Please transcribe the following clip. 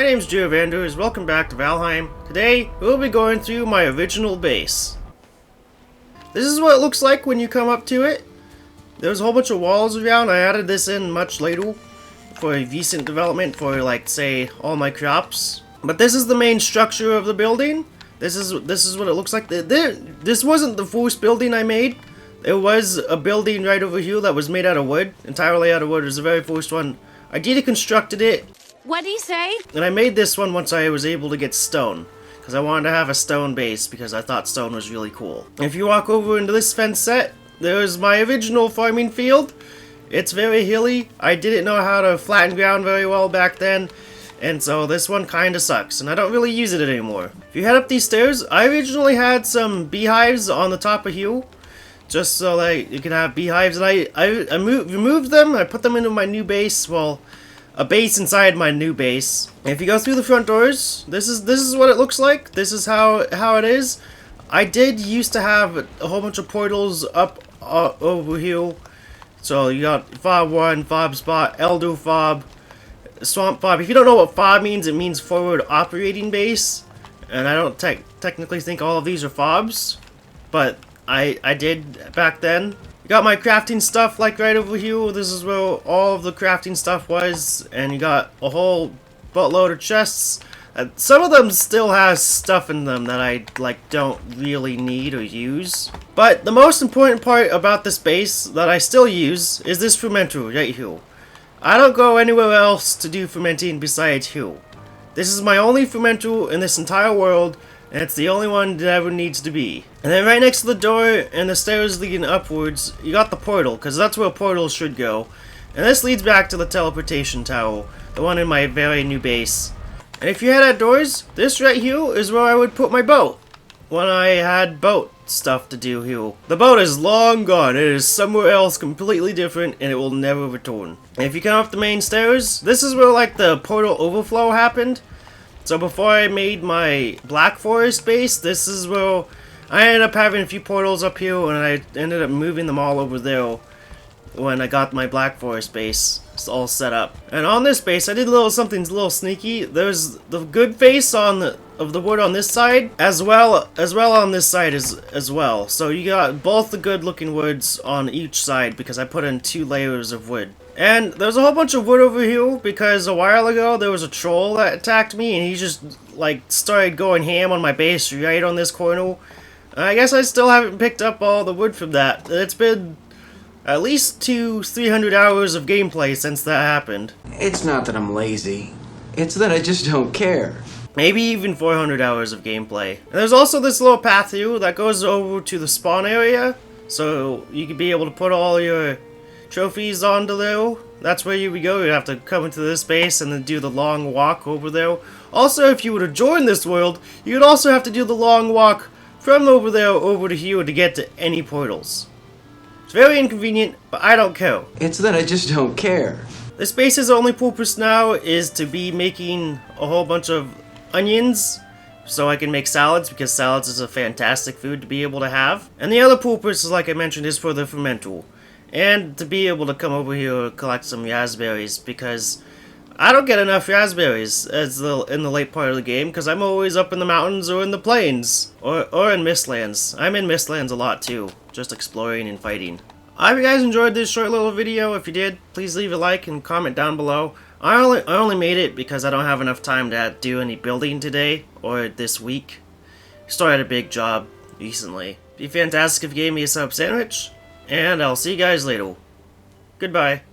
My name's Vanders. Welcome back to Valheim. Today, we'll be going through my original base. This is what it looks like when you come up to it. There's a whole bunch of walls around. I added this in much later for a decent development for, like, say, all my crops. But this is the main structure of the building. This is what it looks like. This wasn't the first building I made. There was a building right over here that was made out of wood, entirely out of wood. It was the very first one. I deconstructed it. What'd he say? And I made this one once I was able to get stone, because I wanted to have a stone base because I thought stone was really cool. If you walk over into this fence set, there's my original farming field. It's very hilly. I didn't know how to flatten ground very well back then, and so this one kinda sucks, and I don't really use it anymore. If you head up these stairs, I originally had some beehives on the top of here, just so that you can have beehives, and I removed them. I put them into my new base. Well, a base inside my new base. If you go through the front doors, this is what it looks like. This is how it is. I did used to have a whole bunch of portals up over here. So you got Fob 1, Fob Spot, Elder Fob, Swamp Fob. If you don't know what Fob means, it means Forward Operating Base. And I don't technically think all of these are Fobs, but I did back then. You got my crafting stuff like right over here. This is where all of the crafting stuff was, and you got a whole buttload of chests. Some of them still has stuff in them that I don't really need or use. But the most important part about this base that I still use is this fermenter right here. I don't go anywhere else to do fermenting besides here. This is my only fermenter in this entire world, and it's the only one that ever needs to be. And then right next to the door and the stairs leading upwards, you got the portal, because that's where portals should go. And this leads back to the teleportation tower, the one in my very new base. And if you head outdoors, this right here is where I would put my boat, when I had boat stuff to do here. The boat is long gone. It is somewhere else completely different, and it will never return. And if you come up the main stairs, this is where the portal overflow happened. So before I made my Black Forest base, this is where I ended up having a few portals up here, and I ended up moving them all over there when I got my Black Forest base all set up. And on this base, I did something a little sneaky. There's the good face of the wood on this side, as well on this side as well. So you got both the good looking woods on each side because I put in 2 layers of wood. And there's a whole bunch of wood over here because a while ago there was a troll that attacked me, and he just started going ham on my base right on this corner. I guess I still haven't picked up all the wood from that. It's been at least 300 hours of gameplay since that happened. It's not that I'm lazy. It's that I just don't care. Maybe even 400 hours of gameplay. And there's also this little path here that goes over to the spawn area, so you can be able to put all your trophies onto there. That's where you would go. You'd have to come into this base and then do the long walk over there. Also, if you were to join this world, you would also have to do the long walk from over there over to here to get to any portals. It's very inconvenient, but I don't care. It's that I just don't care. This base's only purpose now is to be making a whole bunch of onions so I can make salads, because salads is a fantastic food to be able to have. And the other purpose, like I mentioned, is for the fermenter. And to be able to come over here and collect some raspberries, because I don't get enough raspberries in the late part of the game, because I'm always up in the mountains or in the plains, or in Mistlands. I'm in Mistlands a lot too, just exploring and fighting. I hope you guys enjoyed this short little video. If you did, please leave a like and comment down below. I only made it because I don't have enough time to do any building today or this week. Started a big job recently. It'd be fantastic if you gave me a sub sandwich, and I'll see you guys later. Goodbye.